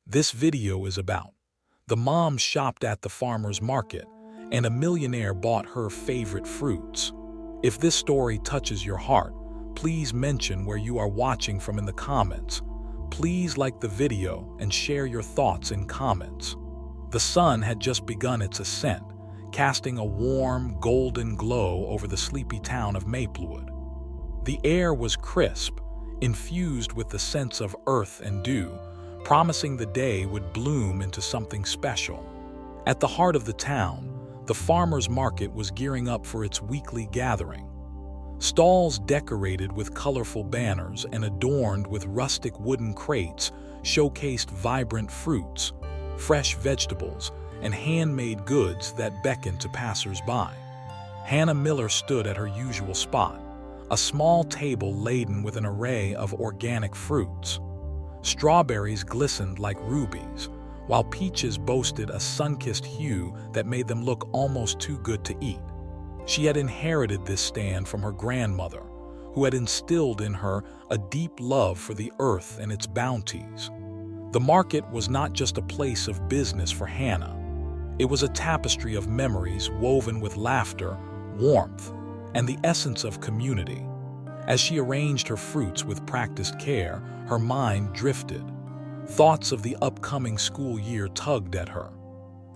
this video is about. The mom shopped at the farmer's market, and a millionaire bought her favorite fruits. If this story touches your heart, please mention where you are watching from in the comments. Please like the video and share your thoughts in comments. The sun had just begun its ascent, casting a warm, golden glow over the sleepy town of Maplewood. The air was crisp, infused with the sense of earth and dew, promising the day would bloom into something special. At the heart of the town, the farmer's market was gearing up for its weekly gathering. Stalls decorated with colorful banners and adorned with rustic wooden crates showcased vibrant fruits, fresh vegetables, and handmade goods that beckoned to passers-by. Hannah Miller stood at her usual spot, a small table laden with an array of organic fruits. Strawberries glistened like rubies, while peaches boasted a sun-kissed hue that made them look almost too good to eat. She had inherited this stand from her grandmother, who had instilled in her a deep love for the earth and its bounties. The market was not just a place of business for Hannah. It was a tapestry of memories woven with laughter, warmth, and the essence of community. As she arranged her fruits with practiced care, her mind drifted. Thoughts of the upcoming school year tugged at her.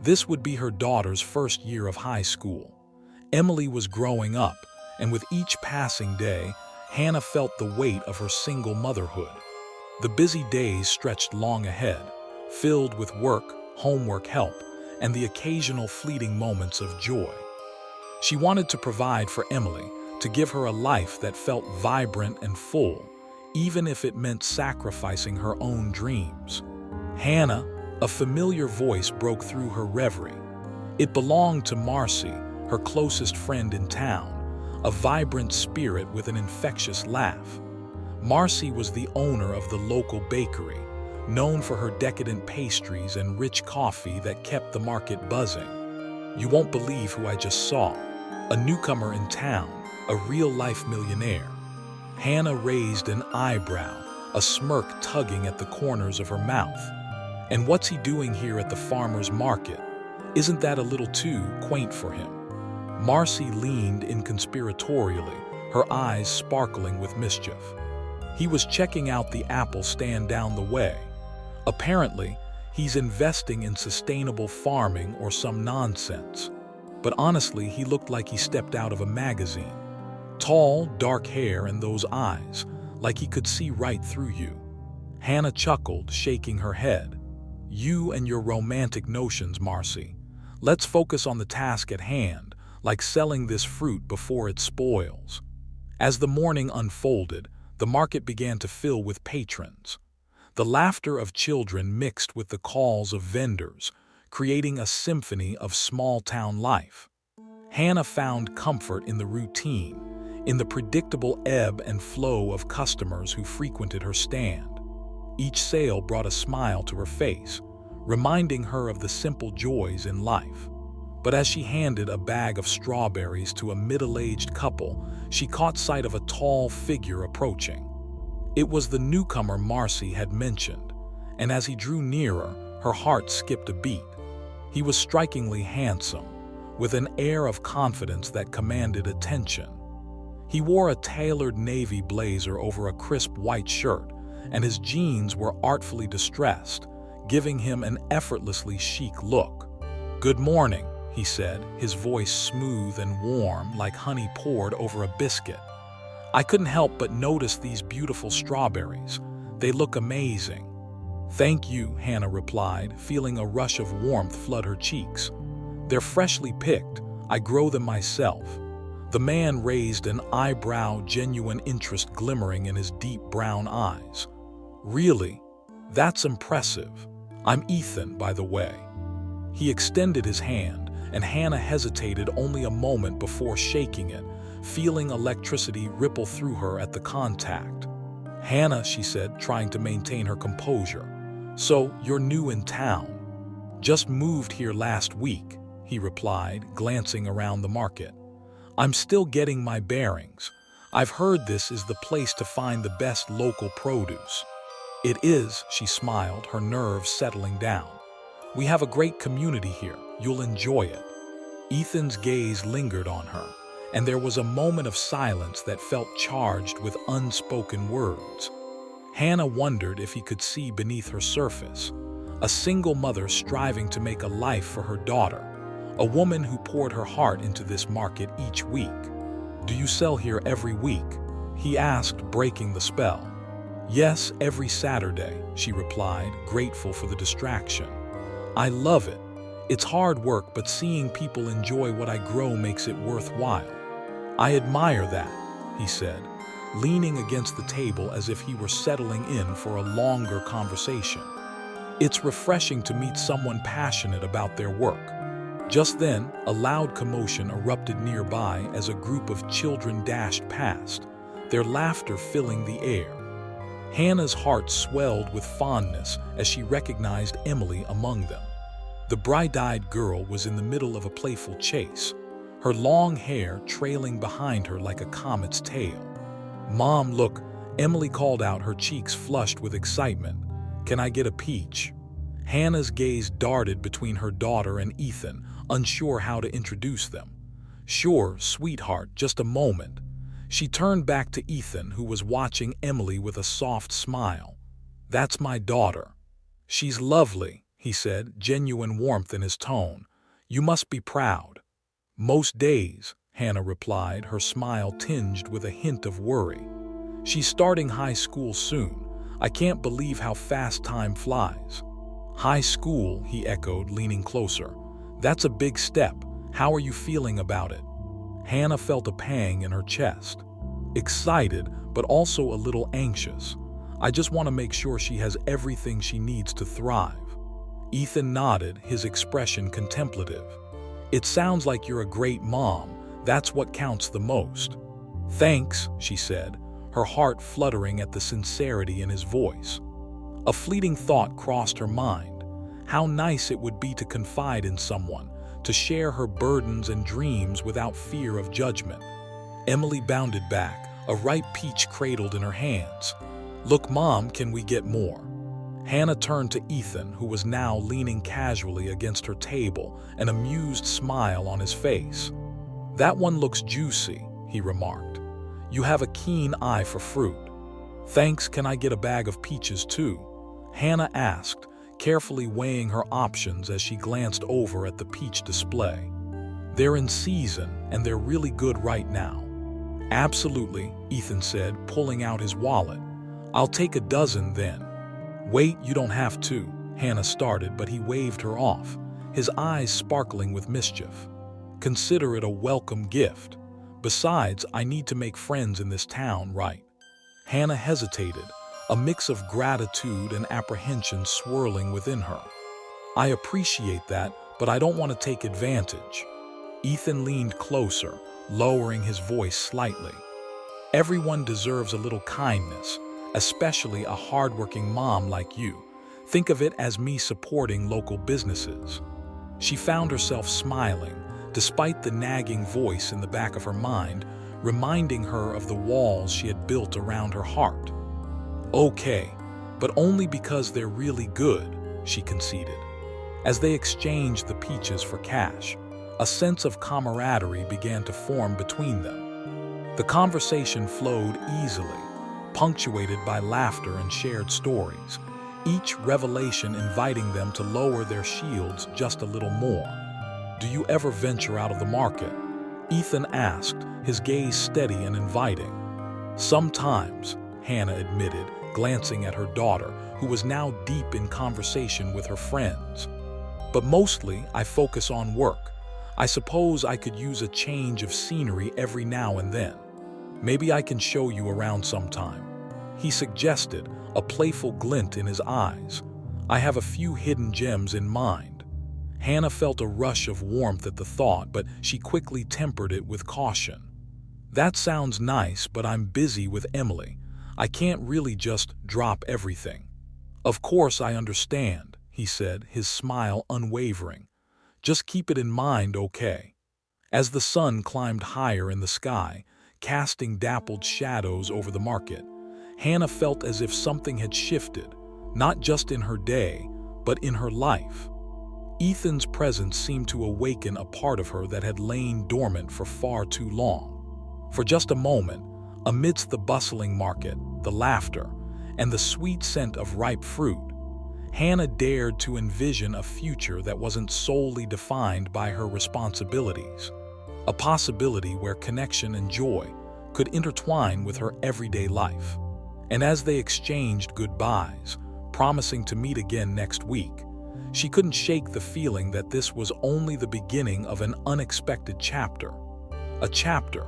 This would be her daughter's first year of high school. Emily was growing up, and with each passing day, Hannah felt the weight of her single motherhood. The busy days stretched long ahead, filled with work, homework help, and the occasional fleeting moments of joy. She wanted to provide for Emily, to give her a life that felt vibrant and full, even if it meant sacrificing her own dreams. Hannah, a familiar voice broke through her reverie. It belonged to Marcy, her closest friend in town, a vibrant spirit with an infectious laugh. Marcy was the owner of the local bakery, known for her decadent pastries and rich coffee that kept the market buzzing. "You won't believe who I just saw. A newcomer in town, a real-life millionaire." Hannah raised an eyebrow, a smirk tugging at the corners of her mouth. "And what's he doing here at the farmer's market? Isn't that a little too quaint for him?" Marcy leaned in conspiratorially, her eyes sparkling with mischief. "He was checking out the apple stand down the way. Apparently, he's investing in sustainable farming or some nonsense. But honestly, he looked like he stepped out of a magazine. Tall, dark hair and those eyes, like he could see right through you." Hannah chuckled, shaking her head. "You and your romantic notions, Marcy. Let's focus on the task at hand, like selling this fruit before it spoils." As the morning unfolded, the market began to fill with patrons. The laughter of children mixed with the calls of vendors, creating a symphony of small-town life. Hannah found comfort in the routine, in the predictable ebb and flow of customers who frequented her stand. Each sale brought a smile to her face, reminding her of the simple joys in life. But as she handed a bag of strawberries to a middle-aged couple, she caught sight of a tall figure approaching. It was the newcomer Marcy had mentioned, and as he drew nearer, her heart skipped a beat. He was strikingly handsome, with an air of confidence that commanded attention. He wore a tailored navy blazer over a crisp white shirt, and his jeans were artfully distressed, giving him an effortlessly chic look. "Good morning," he said, his voice smooth and warm like honey poured over a biscuit. "I couldn't help but notice these beautiful strawberries. They look amazing." "Thank you," Hannah replied, feeling a rush of warmth flood her cheeks. "They're freshly picked. I grow them myself." The man raised an eyebrow, genuine interest glimmering in his deep brown eyes. "Really? That's impressive. I'm Ethan, by the way." He extended his hand, and Hannah hesitated only a moment before shaking it, feeling electricity ripple through her at the contact. "Hannah," she said, trying to maintain her composure. "So, you're new in town?" "Just moved here last week," he replied, glancing around the market. "I'm still getting my bearings. I've heard this is the place to find the best local produce." It is, she smiled, her nerves settling down. We have a great community here. You'll enjoy it. Ethan's gaze lingered on her, and there was a moment of silence that felt charged with unspoken words. Hannah wondered if he could see beneath her surface. A single mother striving to make a life for her daughter. A woman who poured her heart into this market each week. Do you sell here every week? He asked, breaking the spell. Yes, every Saturday, she replied, grateful for the distraction. I love it. It's hard work, but seeing people enjoy what I grow makes it worthwhile. I admire that, he said, leaning against the table as if he were settling in for a longer conversation. It's refreshing to meet someone passionate about their work. Just then, a loud commotion erupted nearby as a group of children dashed past, their laughter filling the air. Hannah's heart swelled with fondness as she recognized Emily among them. The bright-eyed girl was in the middle of a playful chase, her long hair trailing behind her like a comet's tail. Mom, look, Emily called out, her cheeks flushed with excitement. Can I get a peach? Hannah's gaze darted between her daughter and Ethan, unsure how to introduce them. Sure, sweetheart, just a moment. She turned back to Ethan, who was watching Emily with a soft smile. That's my daughter. She's lovely, he said, genuine warmth in his tone. You must be proud. Most days, Hannah replied, her smile tinged with a hint of worry. She's starting high school soon. I can't believe how fast time flies. High school, he echoed, leaning closer. That's a big step. How are you feeling about it? Hannah felt a pang in her chest. Excited, but also a little anxious. I just want to make sure she has everything she needs to thrive. Ethan nodded, his expression contemplative. It sounds like you're a great mom. That's what counts the most. Thanks, she said, her heart fluttering at the sincerity in his voice. A fleeting thought crossed her mind. How nice it would be to confide in someone, to share her burdens and dreams without fear of judgment. Emily bounded back, a ripe peach cradled in her hands. Look, Mom, can we get more? Hannah turned to Ethan, who was now leaning casually against her table, an amused smile on his face. That one looks juicy, he remarked. You have a keen eye for fruit. Thanks, can I get a bag of peaches too? Hannah asked, carefully weighing her options as she glanced over at the peach display. They're in season, and they're really good right now. Absolutely, Ethan said, pulling out his wallet. I'll take a dozen then. Wait, you don't have to, Hannah started, but he waved her off, his eyes sparkling with mischief. Consider it a welcome gift. Besides, I need to make friends in this town, right? Hannah hesitated, a mix of gratitude and apprehension swirling within her. I appreciate that, but I don't want to take advantage. Ethan leaned closer, lowering his voice slightly. Everyone deserves a little kindness, especially a hardworking mom like you. Think of it as me supporting local businesses. She found herself smiling, despite the nagging voice in the back of her mind, reminding her of the walls she had built around her heart. Okay, but only because they're really good, she conceded. As they exchanged the peaches for cash, a sense of camaraderie began to form between them. The conversation flowed easily, punctuated by laughter and shared stories, each revelation inviting them to lower their shields just a little more. Do you ever venture out of the market? Ethan asked, his gaze steady and inviting. Sometimes, Hannah admitted, glancing at her daughter, who was now deep in conversation with her friends. But mostly, I focus on work. I suppose I could use a change of scenery every now and then. Maybe I can show you around sometime. He suggested, a playful glint in his eyes. I have a few hidden gems in mind. Hannah felt a rush of warmth at the thought, but she quickly tempered it with caution. That sounds nice, but I'm busy with Emily. I can't really just drop everything. Of course I understand, he said, his smile unwavering. Just keep it in mind, okay? As the sun climbed higher in the sky, casting dappled shadows over the market, Hannah felt as if something had shifted, not just in her day, but in her life. Ethan's presence seemed to awaken a part of her that had lain dormant for far too long. For just a moment, amidst the bustling market, the laughter, and the sweet scent of ripe fruit, Hannah dared to envision a future that wasn't solely defined by her responsibilities, a possibility where connection and joy could intertwine with her everyday life. And as they exchanged goodbyes, promising to meet again next week, she couldn't shake the feeling that this was only the beginning of an unexpected chapter. A chapter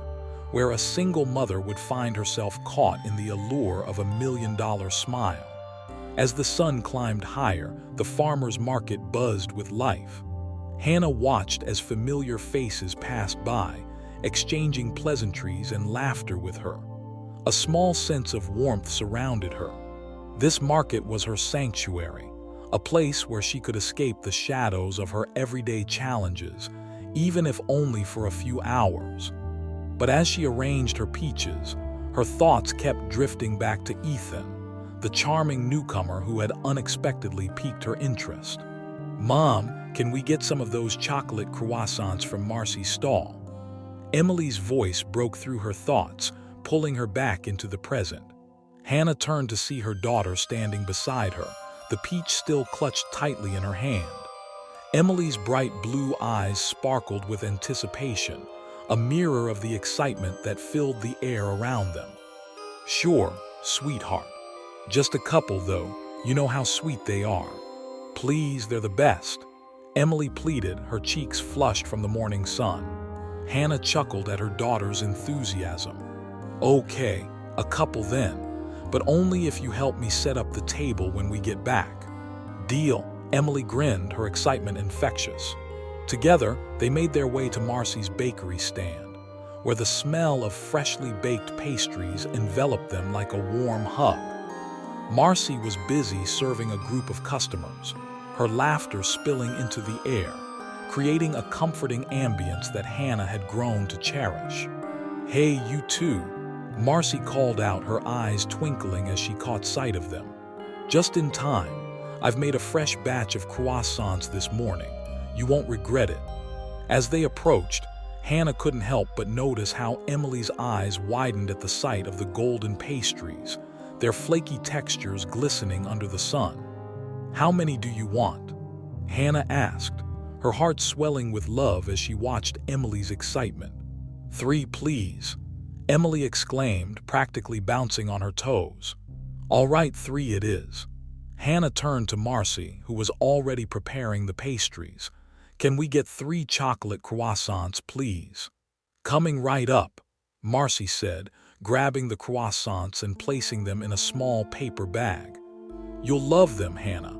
where a single mother would find herself caught in the allure of $1 million smile. As the sun climbed higher, the farmer's market buzzed with life. Hannah watched as familiar faces passed by, exchanging pleasantries and laughter with her. A small sense of warmth surrounded her. This market was her sanctuary, a place where she could escape the shadows of her everyday challenges, even if only for a few hours. But as she arranged her peaches, her thoughts kept drifting back to Ethan, the charming newcomer who had unexpectedly piqued her interest. "Mom, can we get some of those chocolate croissants from Marcy's stall?" Emily's voice broke through her thoughts, pulling her back into the present. Hannah turned to see her daughter standing beside her, the peach still clutched tightly in her hand. Emily's bright blue eyes sparkled with anticipation, a mirror of the excitement that filled the air around them. "Sure, sweetheart. Just a couple, though. You know how sweet they are. Please, they're the best," Emily pleaded, her cheeks flushed from the morning sun. Hannah chuckled at her daughter's enthusiasm. "Okay, a couple then, but only if you help me set up the table when we get back." "Deal," Emily grinned, her excitement infectious. Together, they made their way to Marcy's bakery stand, where the smell of freshly baked pastries enveloped them like a warm hug. Marcy was busy serving a group of customers, her laughter spilling into the air, creating a comforting ambience that Hannah had grown to cherish. "Hey, you two," Marcy called out, her eyes twinkling as she caught sight of them. "Just in time. I've made a fresh batch of croissants this morning. You won't regret it." As they approached, Hannah couldn't help but notice how Emily's eyes widened at the sight of the golden pastries, their flaky textures glistening under the sun. "How many do you want?" Hannah asked, her heart swelling with love as she watched Emily's excitement. "3, please," Emily exclaimed, practically bouncing on her toes. "All right, 3 it is." Hannah turned to Marcy, who was already preparing the pastries. "Can we get 3 chocolate croissants, please?" "Coming right up," Marcy said, grabbing the croissants and placing them in a small paper bag. "You'll love them, Hannah.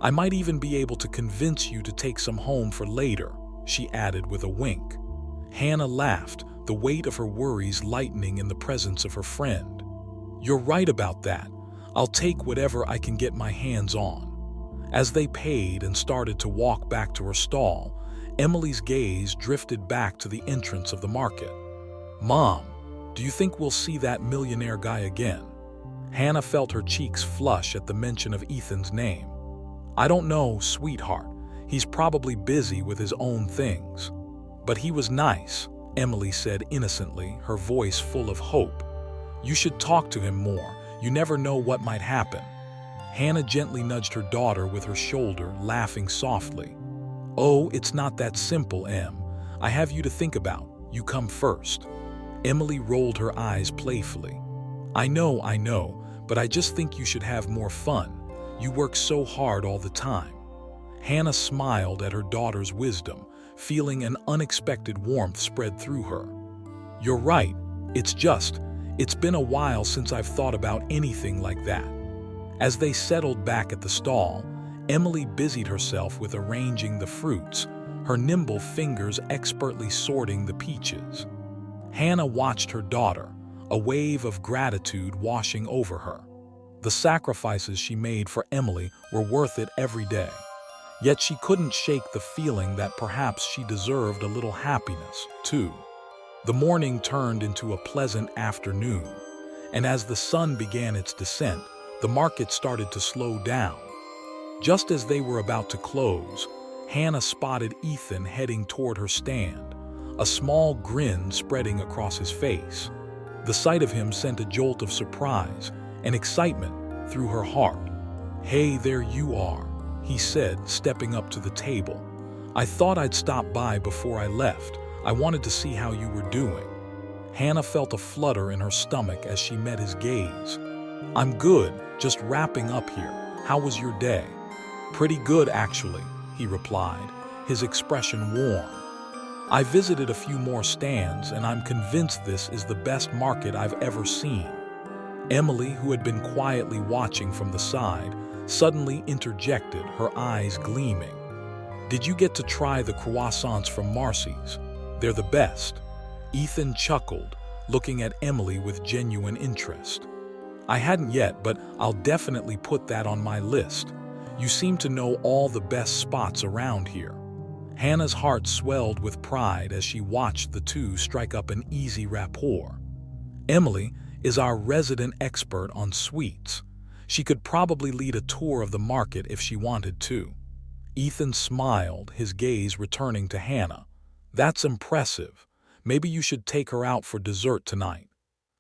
I might even be able to convince you to take some home for later," she added with a wink. Hannah laughed, the weight of her worries lightening in the presence of her friend. "You're right about that. I'll take whatever I can get my hands on." As they paid and started to walk back to her stall, Emily's gaze drifted back to the entrance of the market. "Mom, do you think we'll see that millionaire guy again?" Hannah felt her cheeks flush at the mention of Ethan's name. "I don't know, sweetheart. He's probably busy with his own things." "But he was nice," Emily said innocently, her voice full of hope. "You should talk to him more. You never know what might happen." Hannah gently nudged her daughter with her shoulder, laughing softly. "Oh, it's not that simple, Em. I have you to think about. You come first." Emily rolled her eyes playfully. I know, but I just think you should have more fun. You work so hard all the time." Hannah smiled at her daughter's wisdom, feeling an unexpected warmth spread through her. "You're right. It's been a while since I've thought about anything like that." As they settled back at the stall, Emily busied herself with arranging the fruits, her nimble fingers expertly sorting the peaches. Hannah watched her daughter, a wave of gratitude washing over her. The sacrifices she made for Emily were worth it every day. Yet she couldn't shake the feeling that perhaps she deserved a little happiness, too. The morning turned into a pleasant afternoon. and as the sun began its descent, the market started to slow down. Just as they were about to close, Hannah spotted Ethan heading toward her stand, a small grin spreading across his face. The sight of him sent a jolt of surprise and excitement through her heart. "Hey, there you are," he said, stepping up to the table. "I thought I'd stop by before I left. I wanted to see how you were doing." Hannah felt a flutter in her stomach as she met his gaze. "I'm good, just wrapping up here. How was your day?" "Pretty good, actually," he replied, his expression warm. "I visited a few more stands, and I'm convinced this is the best market I've ever seen." Emily, who had been quietly watching from the side, suddenly interjected, her eyes gleaming. "Did you get to try the croissants from Marcy's? They're the best." Ethan chuckled, looking at Emily with genuine interest. "I hadn't yet, but I'll definitely put that on my list. You seem to know all the best spots around here." Hannah's heart swelled with pride as she watched the two strike up an easy rapport. "Emily is our resident expert on sweets. She could probably lead a tour of the market if she wanted to." Ethan smiled, his gaze returning to Hannah. "That's impressive. Maybe you should take her out for dessert tonight."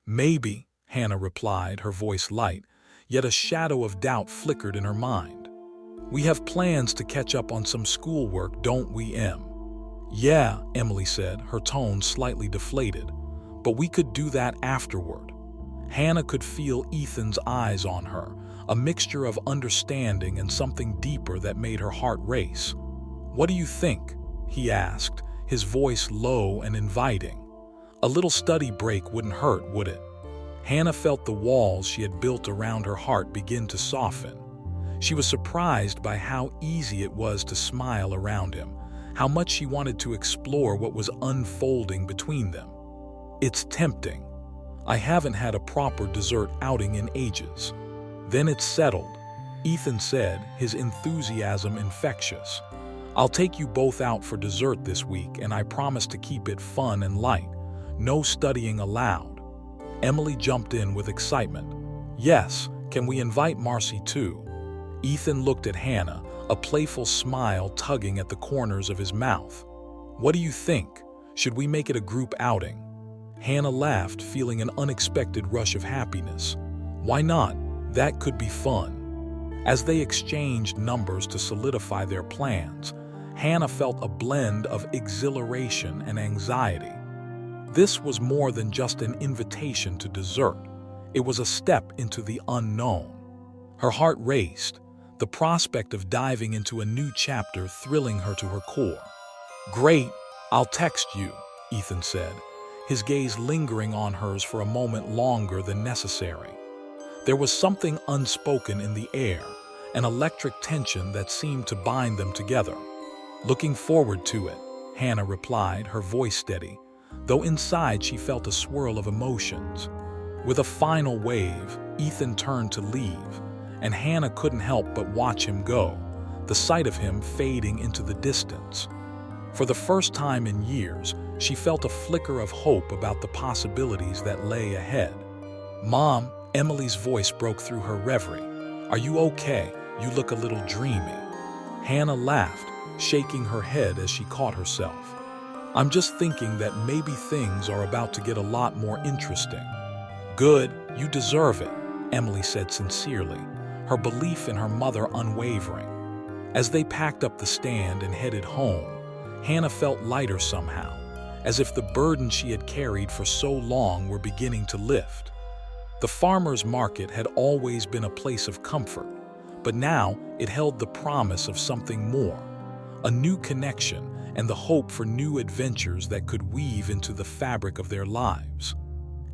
"Maybe," Hannah replied, her voice light, yet a shadow of doubt flickered in her mind. "We have plans to catch up on some schoolwork, don't we, Em?" "Yeah," Emily said, her tone slightly deflated. "But we could do that afterward." Hannah could feel Ethan's eyes on her, a mixture of understanding and something deeper that made her heart race. "What do you think?" he asked, his voice low and inviting. "A little study break wouldn't hurt, would it?" Hannah felt the walls she had built around her heart begin to soften. She was surprised by how easy it was to smile around him, how much she wanted to explore what was unfolding between them. "It's tempting. I haven't had a proper dessert outing in ages." "Then it's settled," Ethan said, his enthusiasm infectious. "I'll take you both out for dessert this week, and I promise to keep it fun and light. No studying allowed." Emily jumped in with excitement. "Yes, can we invite Marcy too?" Ethan looked at Hannah, a playful smile tugging at the corners of his mouth. "What do you think? Should we make it a group outing?" Hannah laughed, feeling an unexpected rush of happiness. "Why not? That could be fun." As they exchanged numbers to solidify their plans, Hannah felt a blend of exhilaration and anxiety. This was more than just an invitation to dessert. It was a step into the unknown. Her heart raced, the prospect of diving into a new chapter thrilling her to her core. "Great, I'll text you," Ethan said, his gaze lingering on hers for a moment longer than necessary. There was something unspoken in the air, an electric tension that seemed to bind them together. "Looking forward to it," Hannah replied, her voice steady, though inside she felt a swirl of emotions. With a final wave, Ethan turned to leave, and Hannah couldn't help but watch him go, the sight of him fading into the distance. For the first time in years, she felt a flicker of hope about the possibilities that lay ahead. "Mom," Emily's voice broke through her reverie. "Are you okay? You look a little dreamy." Hannah laughed, shaking her head as she caught herself. "I'm just thinking that maybe things are about to get a lot more interesting." "Good, you deserve it," Emily said sincerely, her belief in her mother unwavering. As they packed up the stand and headed home, Hannah felt lighter somehow, as if the burden she had carried for so long were beginning to lift. The farmer's market had always been a place of comfort, but now it held the promise of something more, a new connection and the hope for new adventures that could weave into the fabric of their lives.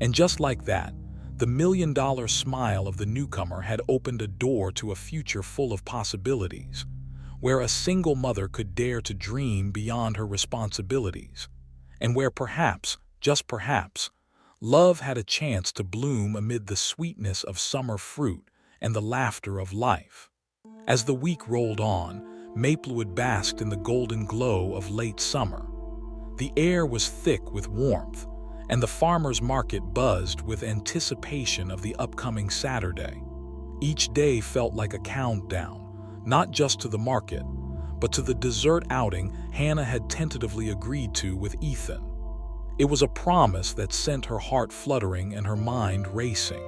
And just like that, the million-dollar smile of the newcomer had opened a door to a future full of possibilities, where a single mother could dare to dream beyond her responsibilities, and where perhaps, just perhaps, love had a chance to bloom amid the sweetness of summer fruit and the laughter of life. As the week rolled on, Maplewood basked in the golden glow of late summer. The air was thick with warmth, and the farmer's market buzzed with anticipation of the upcoming Saturday. Each day felt like a countdown, not just to the market, but to the dessert outing Hannah had tentatively agreed to with Ethan. It was a promise that sent her heart fluttering and her mind racing.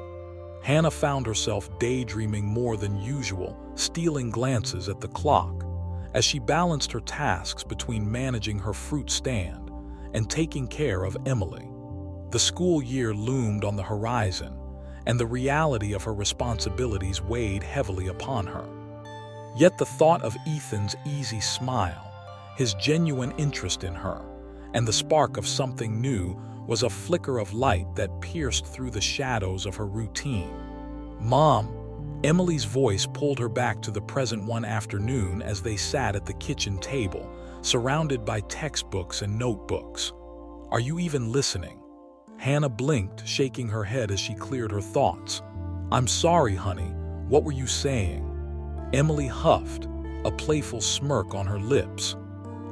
Hannah found herself daydreaming more than usual, stealing glances at the clock, as she balanced her tasks between managing her fruit stand and taking care of Emily. The school year loomed on the horizon, and the reality of her responsibilities weighed heavily upon her. Yet the thought of Ethan's easy smile, his genuine interest in her, and the spark of something new was a flicker of light that pierced through the shadows of her routine. "Mom," Emily's voice pulled her back to the present one afternoon as they sat at the kitchen table, surrounded by textbooks and notebooks. "Are you even listening?" Hannah blinked, shaking her head as she cleared her thoughts. "I'm sorry, honey. What were you saying?" Emily huffed, a playful smirk on her lips.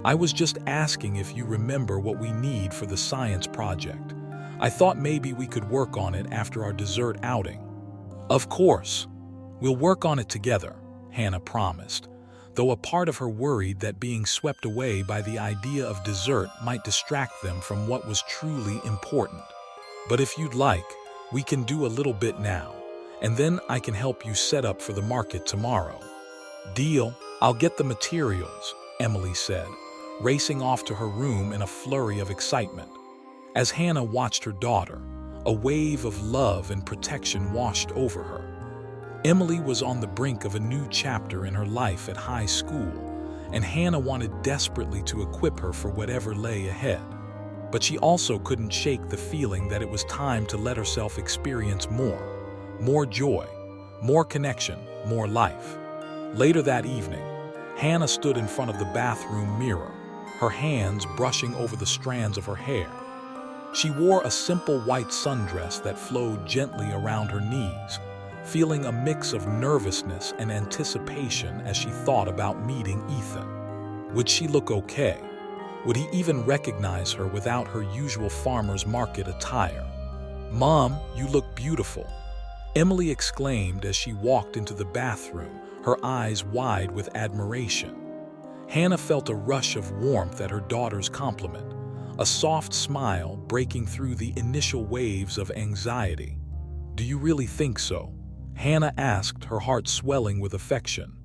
"I was just asking if you remember what we need for the science project. I thought maybe we could work on it after our dessert outing." "Of course. We'll work on it together," Hannah promised, though a part of her worried that being swept away by the idea of dessert might distract them from what was truly important. "But if you'd like, we can do a little bit now, and then I can help you set up for the market tomorrow." "Deal. I'll get the materials," Emily said, racing off to her room in a flurry of excitement. As Hannah watched her daughter, a wave of love and protection washed over her. Emily was on the brink of a new chapter in her life at high school, and Hannah wanted desperately to equip her for whatever lay ahead. But she also couldn't shake the feeling that it was time to let herself experience more joy, more connection, more life. Later that evening, Hannah stood in front of the bathroom mirror, her hands brushing over the strands of her hair. She wore a simple white sundress that flowed gently around her knees, feeling a mix of nervousness and anticipation as she thought about meeting Ethan. Would she look okay? Would he even recognize her without her usual farmer's market attire? "Mom, you look beautiful," Emily exclaimed as she walked into the bathroom, her eyes wide with admiration. Hannah felt a rush of warmth at her daughter's compliment, a soft smile breaking through the initial waves of anxiety. "Do you really think so?" Hannah asked, her heart swelling with affection.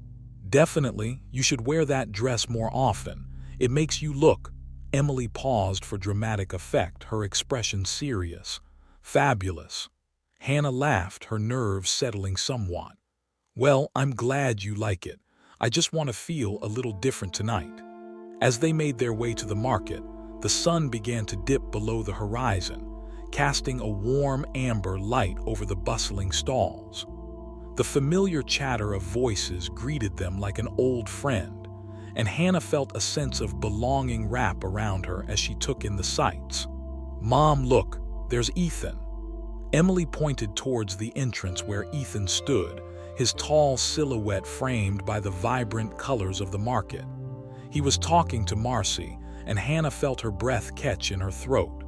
"Definitely, you should wear that dress more often. It makes you look—" Emily paused for dramatic effect, her expression serious. "Fabulous." Hannah laughed, her nerves settling somewhat. "Well, I'm glad you like it. I just want to feel a little different tonight." As they made their way to the market, the sun began to dip below the horizon, casting a warm amber light over the bustling stalls. The familiar chatter of voices greeted them like an old friend, and Hannah felt a sense of belonging wrap around her as she took in the sights. "Mom, look, there's Ethan." Emily pointed towards the entrance where Ethan stood, his tall silhouette framed by the vibrant colors of the market. He was talking to Marcy, and Hannah felt her breath catch in her throat.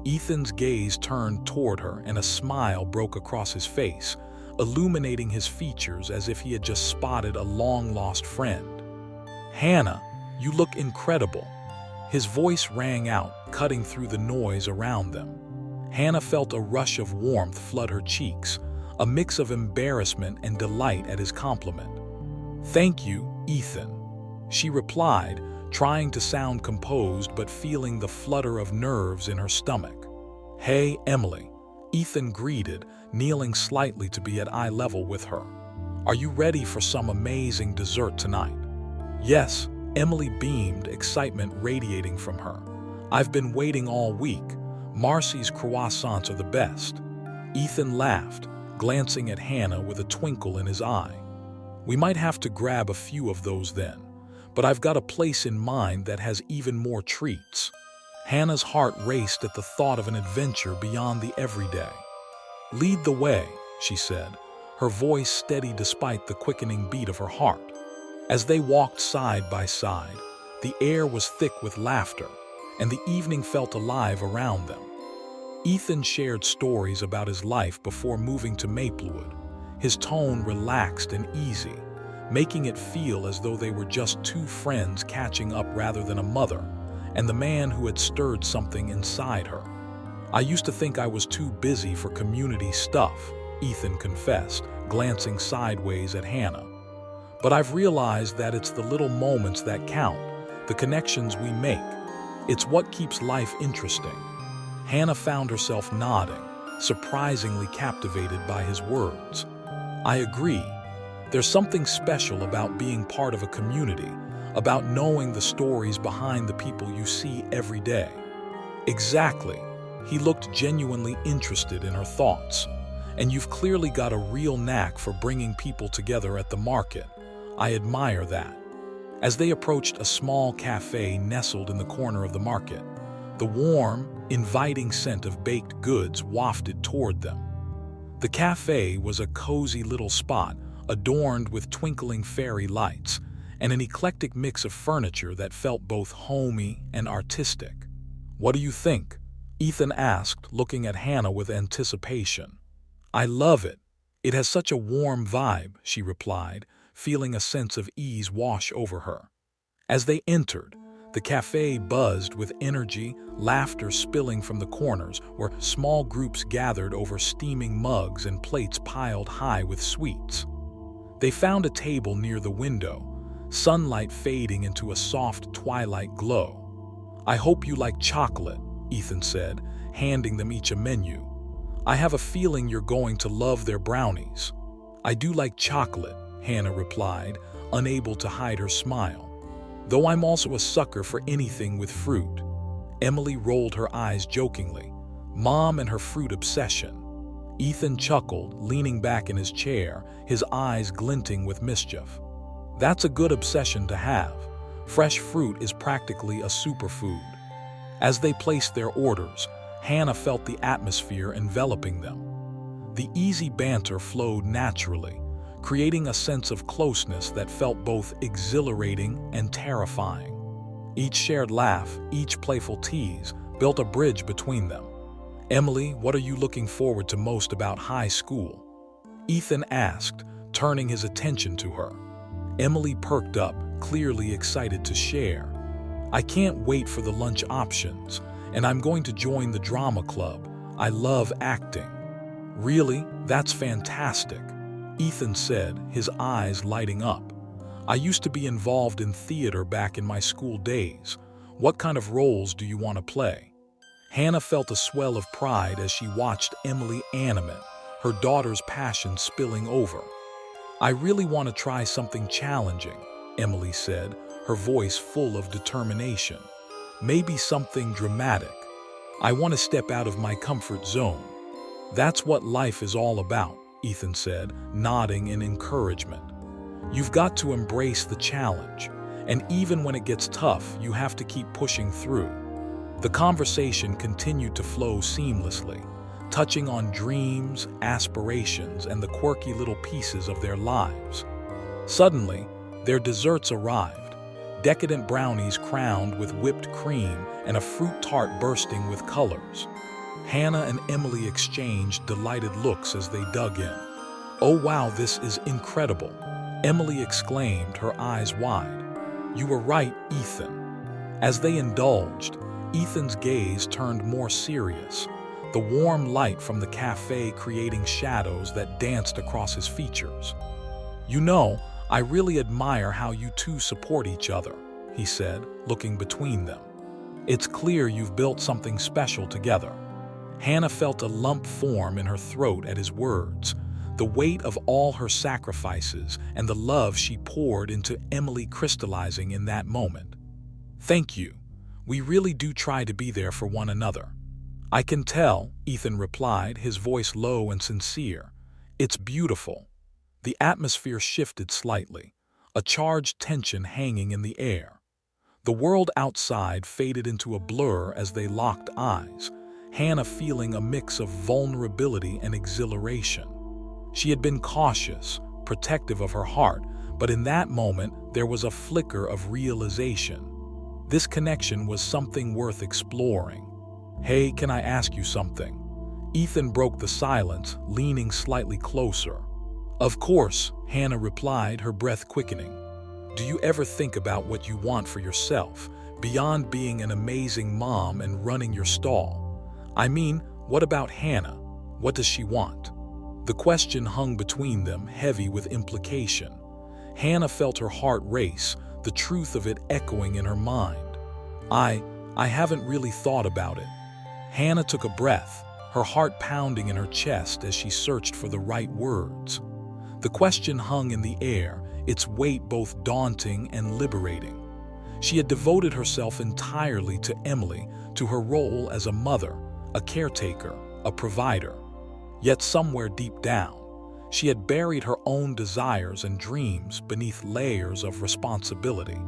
Ethan's gaze turned toward her, and a smile broke across his face, illuminating his features as if he had just spotted a long-lost friend. "Hannah, you look incredible." His voice rang out, cutting through the noise around them. Hannah felt a rush of warmth flood her cheeks, a mix of embarrassment and delight at his compliment. "Thank you, Ethan," she replied, trying to sound composed but feeling the flutter of nerves in her stomach. "Hey, Emily," Ethan greeted, kneeling slightly to be at eye level with her. "Are you ready for some amazing dessert tonight?" "Yes," Emily beamed, excitement radiating from her. "I've been waiting all week. Marcy's croissants are the best." Ethan laughed, glancing at Hannah with a twinkle in his eye. "We might have to grab a few of those then, but I've got a place in mind that has even more treats." Hannah's heart raced at the thought of an adventure beyond the everyday. "Lead the way," she said, her voice steady despite the quickening beat of her heart. As they walked side by side, the air was thick with laughter, and the evening felt alive around them. Ethan shared stories about his life before moving to Maplewood, his tone relaxed and easy, making it feel as though they were just two friends catching up rather than a mother and the man who had stirred something inside her. "I used to think I was too busy for community stuff," Ethan confessed, glancing sideways at Hannah. "But I've realized that it's the little moments that count, the connections we make. It's what keeps life interesting." Hannah found herself nodding, surprisingly captivated by his words. "I agree. There's something special about being part of a community, about knowing the stories behind the people you see every day." "Exactly." He looked genuinely interested in her thoughts. "And you've clearly got a real knack for bringing people together at the market. I admire that." As they approached a small cafe nestled in the corner of the market, the warm, inviting scent of baked goods wafted toward them. The cafe was a cozy little spot adorned with twinkling fairy lights and an eclectic mix of furniture that felt both homey and artistic. "What do you think?" Ethan asked, looking at Hannah with anticipation. "I love it. It has such a warm vibe," she replied, feeling a sense of ease wash over her. As they entered, the cafe buzzed with energy, laughter spilling from the corners where small groups gathered over steaming mugs and plates piled high with sweets. They found a table near the window, sunlight fading into a soft twilight glow. "I hope you like chocolate," Ethan said, handing them each a menu. "I have a feeling you're going to love their brownies." "I do like chocolate," Hannah replied, unable to hide her smile. "Though I'm also a sucker for anything with fruit." Emily rolled her eyes jokingly. Mom and her fruit obsession. Ethan chuckled, leaning back in his chair, his eyes glinting with mischief. "That's a good obsession to have. Fresh fruit is practically a superfood." As they placed their orders, Hannah felt the atmosphere enveloping them. The easy banter flowed naturally, creating a sense of closeness that felt both exhilarating and terrifying. Each shared laugh, each playful tease, built a bridge between them. "Emily, what are you looking forward to most about high school?" Ethan asked, turning his attention to her. Emily perked up, clearly excited to share. "I can't wait for the lunch options, and I'm going to join the drama club. I love acting." "Really? That's fantastic," Ethan said, his eyes lighting up. "I used to be involved in theater back in my school days. What kind of roles do you want to play?" Hannah felt a swell of pride as she watched Emily animate, her daughter's passion spilling over. "I really want to try something challenging," Emily said, her voice full of determination. "Maybe something dramatic. I want to step out of my comfort zone." "That's what life is all about," Ethan said, nodding in encouragement. "You've got to embrace the challenge, and even when it gets tough, you have to keep pushing through." The conversation continued to flow seamlessly, touching on dreams, aspirations, and the quirky little pieces of their lives. Suddenly, their desserts arrived, decadent brownies crowned with whipped cream and a fruit tart bursting with colors. Hannah and Emily exchanged delighted looks as they dug in. "Oh wow, this is incredible," Emily exclaimed, her eyes wide. "You were right, Ethan." As they indulged, Ethan's gaze turned more serious, the warm light from the cafe creating shadows that danced across his features. "You know, I really admire how you two support each other," he said, looking between them. "It's clear you've built something special together." Hannah felt a lump form in her throat at his words, the weight of all her sacrifices and the love she poured into Emily crystallizing in that moment. "Thank you. We really do try to be there for one another." "I can tell," Ethan replied, his voice low and sincere. "It's beautiful." The atmosphere shifted slightly, a charged tension hanging in the air. The world outside faded into a blur as they locked eyes, Hannah feeling a mix of vulnerability and exhilaration. She had been cautious, protective of her heart, but in that moment there was a flicker of realization. This connection was something worth exploring. "Hey, can I ask you something?" Ethan broke the silence, leaning slightly closer. "Of course," Hannah replied, her breath quickening. "Do you ever think about what you want for yourself, beyond being an amazing mom and running your stall? I mean, what about Hannah? What does she want?" The question hung between them, heavy with implication. Hannah felt her heart race, the truth of it echoing in her mind. I haven't really thought about it." Hannah took a breath, her heart pounding in her chest as she searched for the right words. The question hung in the air, its weight both daunting and liberating. She had devoted herself entirely to Emily, to her role as a mother, a caretaker, a provider. Yet somewhere deep down, she had buried her own desires and dreams beneath layers of responsibility.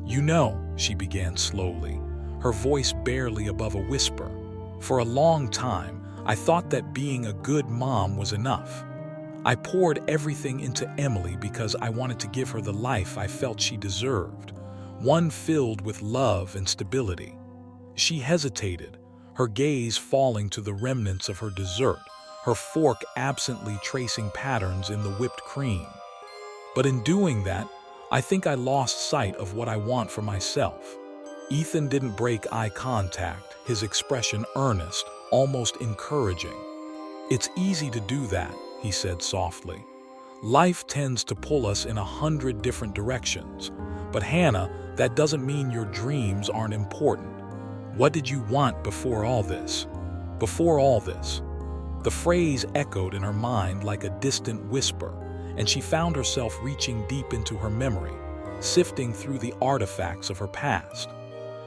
"You know," she began slowly, her voice barely above a whisper, "for a long time, I thought that being a good mom was enough. I poured everything into Emily because I wanted to give her the life I felt she deserved, one filled with love and stability." She hesitated, her gaze falling to the remnants of her dessert, her fork absently tracing patterns in the whipped cream. "But in doing that, I think I lost sight of what I want for myself." Ethan didn't break eye contact, his expression earnest, almost encouraging. "It's easy to do that," he said softly. "Life tends to pull us in 100 different directions. But Hannah, that doesn't mean your dreams aren't important. What did you want before all this? Before all this?" The phrase echoed in her mind like a distant whisper, and she found herself reaching deep into her memory, sifting through the artifacts of her past.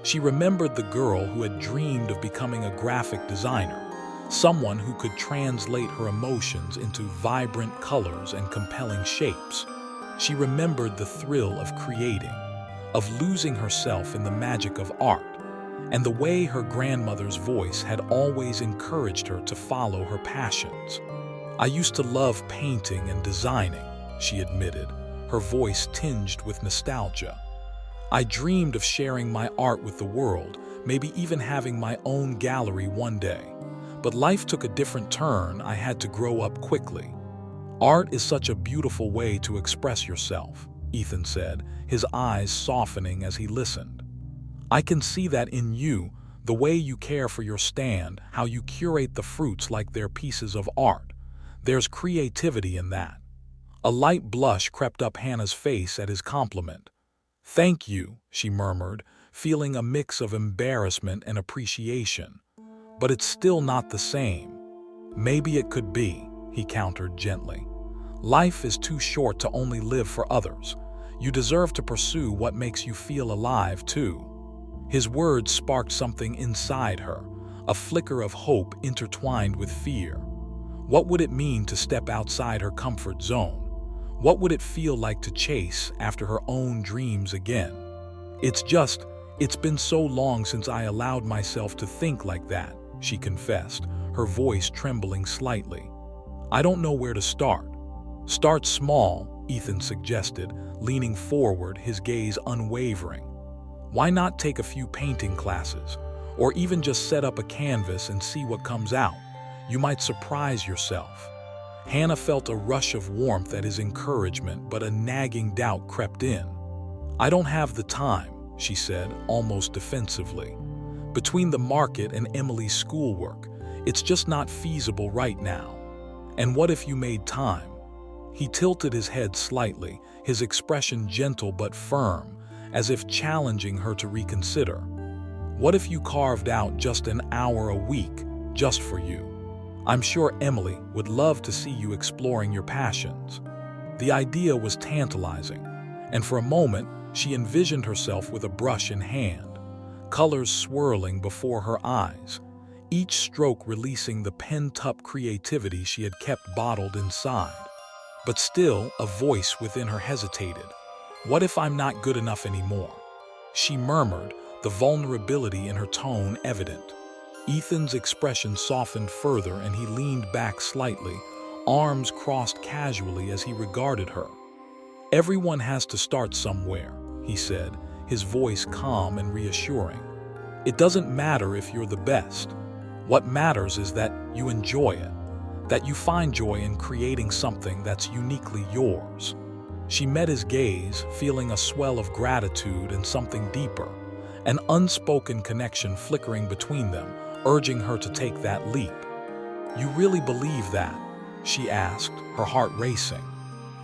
She remembered the girl who had dreamed of becoming a graphic designer, someone who could translate her emotions into vibrant colors and compelling shapes. She remembered the thrill of creating, of losing herself in the magic of art, and the way her grandmother's voice had always encouraged her to follow her passions. "I used to love painting and designing," she admitted, her voice tinged with nostalgia. "I dreamed of sharing my art with the world, maybe even having my own gallery one day. But life took a different turn. I had to grow up quickly." "Art is such a beautiful way to express yourself," Ethan said, his eyes softening as he listened. "I can see that in you, the way you care for your stand, how you curate the fruits like they're pieces of art. There's creativity in that." A light blush crept up Hannah's face at his compliment. "Thank you," she murmured, feeling a mix of embarrassment and appreciation. "But it's still not the same." "Maybe it could be," he countered gently. "Life is too short to only live for others. You deserve to pursue what makes you feel alive, too." His words sparked something inside her, a flicker of hope intertwined with fear. What would it mean to step outside her comfort zone? What would it feel like to chase after her own dreams again? It's been so long since I allowed myself to think like that," she confessed, her voice trembling slightly. "I don't know where to start." "Start small," Ethan suggested, leaning forward, his gaze unwavering. "Why not take a few painting classes, or even just set up a canvas and see what comes out? You might surprise yourself." Hannah felt a rush of warmth at his encouragement, but a nagging doubt crept in. "I don't have the time," she said, almost defensively. "Between the market and Emily's schoolwork, it's just not feasible right now. And what if you made time?" He tilted his head slightly, his expression gentle but firm, as if challenging her to reconsider. "What if you carved out just an hour a week, just for you? I'm sure Emily would love to see you exploring your passions." The idea was tantalizing, and for a moment she envisioned herself with a brush in hand, colors swirling before her eyes, each stroke releasing the pent-up creativity she had kept bottled inside. But still, a voice within her hesitated. "What if I'm not good enough anymore?" she murmured, the vulnerability in her tone evident. Ethan's expression softened further and he leaned back slightly, arms crossed casually as he regarded her. "Everyone has to start somewhere," he said, his voice calm and reassuring. "It doesn't matter if you're the best. What matters is that you enjoy it, that you find joy in creating something that's uniquely yours. She met his gaze, feeling a swell of gratitude and something deeper, an unspoken connection flickering between them, urging her to take that leap. "You really believe that?" she asked, her heart racing.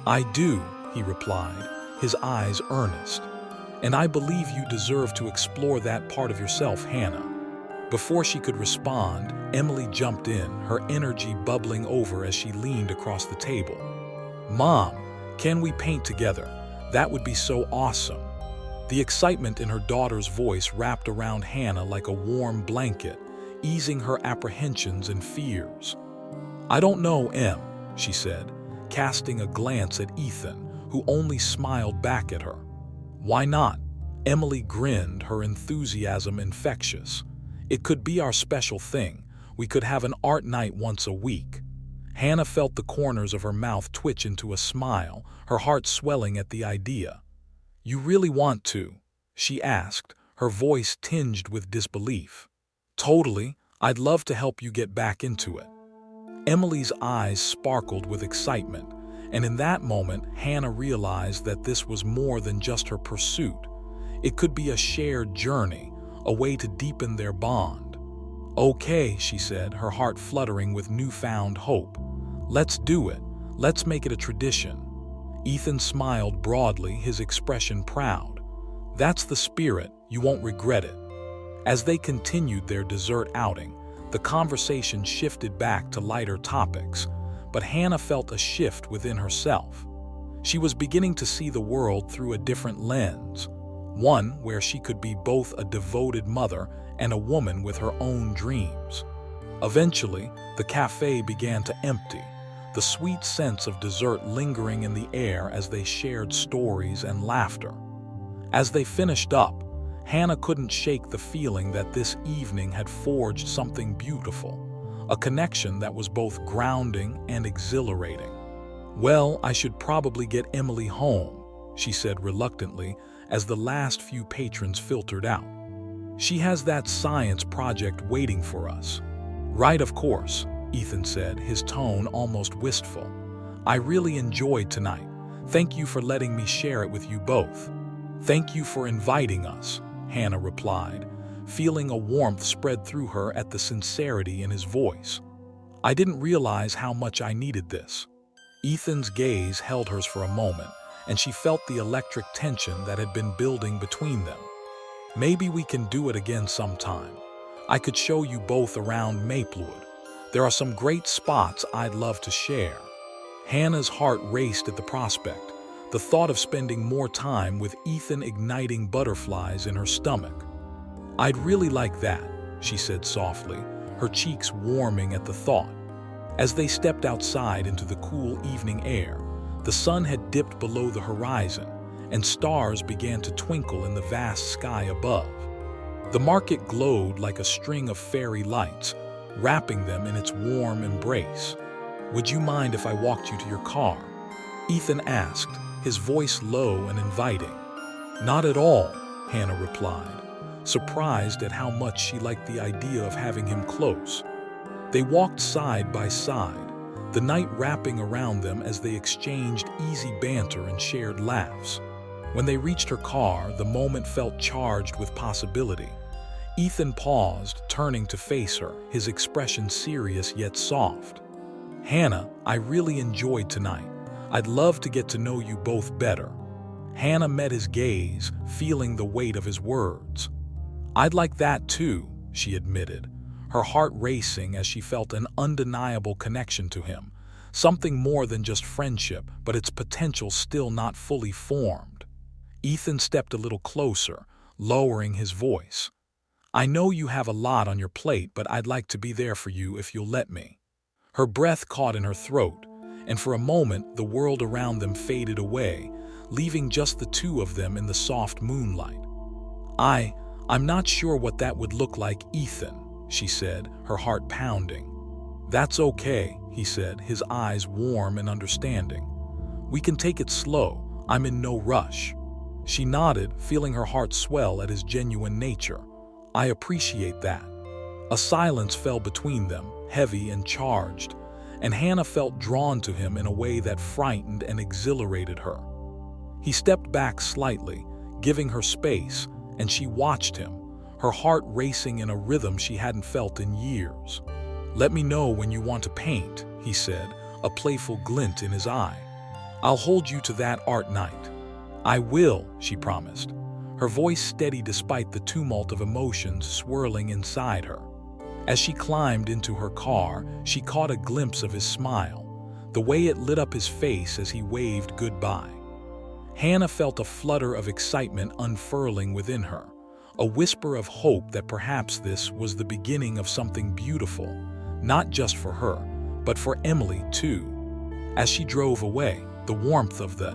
"I do," he replied, his eyes earnest. "And I believe you deserve to explore that part of yourself, Hannah." Before she could respond, Emily jumped in, her energy bubbling over as she leaned across the table. "Mom, can we paint together? That would be so awesome." The excitement in her daughter's voice wrapped around Hannah like a warm blanket, easing her apprehensions and fears. "I don't know, Em," she said, casting a glance at Ethan, who only smiled back at her. "Why not?" Emily grinned, her enthusiasm infectious. "It could be our special thing. We could have an art night once a week." Hannah felt the corners of her mouth twitch into a smile, her heart swelling at the idea. "You really want to?" she asked, her voice tinged with disbelief. "Totally. I'd love to help you get back into it." Emily's eyes sparkled with excitement, and in that moment, Hannah realized that this was more than just her pursuit. It could be a shared journey, a way to deepen their bond. "Okay," she said, her heart fluttering with newfound hope. "Let's do it. Let's make it a tradition." Ethan smiled broadly, his expression proud. "That's the spirit. You won't regret it." As they continued their dessert outing, the conversation shifted back to lighter topics, but Hannah felt a shift within herself. She was beginning to see the world through a different lens, one where she could be both a devoted mother and a woman with her own dreams. Eventually, the cafe began to empty, the sweet sense of dessert lingering in the air as they shared stories and laughter. As they finished up, Hannah couldn't shake the feeling that this evening had forged something beautiful, a connection that was both grounding and exhilarating. "Well, I should probably get Emily home," she said reluctantly as the last few patrons filtered out. "She has that science project waiting for us." "Right, of course," Ethan said, his tone almost wistful. "I really enjoyed tonight. Thank you for letting me share it with you both." "Thank you for inviting us," Hannah replied, feeling a warmth spread through her at the sincerity in his voice. "I didn't realize how much I needed this." Ethan's gaze held hers for a moment, and she felt the electric tension that had been building between them. "Maybe we can do it again sometime. I could show you both around Maplewood. There are some great spots I'd love to share." Hannah's heart raced at the prospect, the thought of spending more time with Ethan igniting butterflies in her stomach. "I'd really like that," she said softly, her cheeks warming at the thought. As they stepped outside into the cool evening air, the sun had dipped below the horizon, and stars began to twinkle in the vast sky above. The market glowed like a string of fairy lights, wrapping them in its warm embrace. "Would you mind if I walked you to your car?" Ethan asked, his voice low and inviting. "Not at all," Hannah replied, surprised at how much she liked the idea of having him close. They walked side by side, the night wrapping around them as they exchanged easy banter and shared laughs. When they reached her car, the moment felt charged with possibility. Ethan paused, turning to face her, his expression serious yet soft. "Hannah, I really enjoyed tonight. I'd love to get to know you both better." Hannah met his gaze, feeling the weight of his words. "I'd like that too," she admitted, her heart racing as she felt an undeniable connection to him, something more than just friendship, but its potential still not fully formed. Ethan stepped a little closer, lowering his voice. "I know you have a lot on your plate, but I'd like to be there for you if you'll let me." Her breath caught in her throat, and for a moment the world around them faded away, leaving just the two of them in the soft moonlight. I'm not sure what that would look like, Ethan," she said, her heart pounding. "That's okay," he said, his eyes warm and understanding. "We can take it slow. I'm in no rush." She nodded, feeling her heart swell at his genuine nature. "I appreciate that." A silence fell between them, heavy and charged, and Hannah felt drawn to him in a way that frightened and exhilarated her. He stepped back slightly, giving her space, and she watched him, her heart racing in a rhythm she hadn't felt in years. "Let me know when you want to paint," he said, a playful glint in his eye. "I'll hold you to that art night." "I will," she promised, her voice steady despite the tumult of emotions swirling inside her. As she climbed into her car, she caught a glimpse of his smile, the way it lit up his face as he waved goodbye. Hannah felt a flutter of excitement unfurling within her, a whisper of hope that perhaps this was the beginning of something beautiful, not just for her, but for Emily too. As she drove away, the warmth of the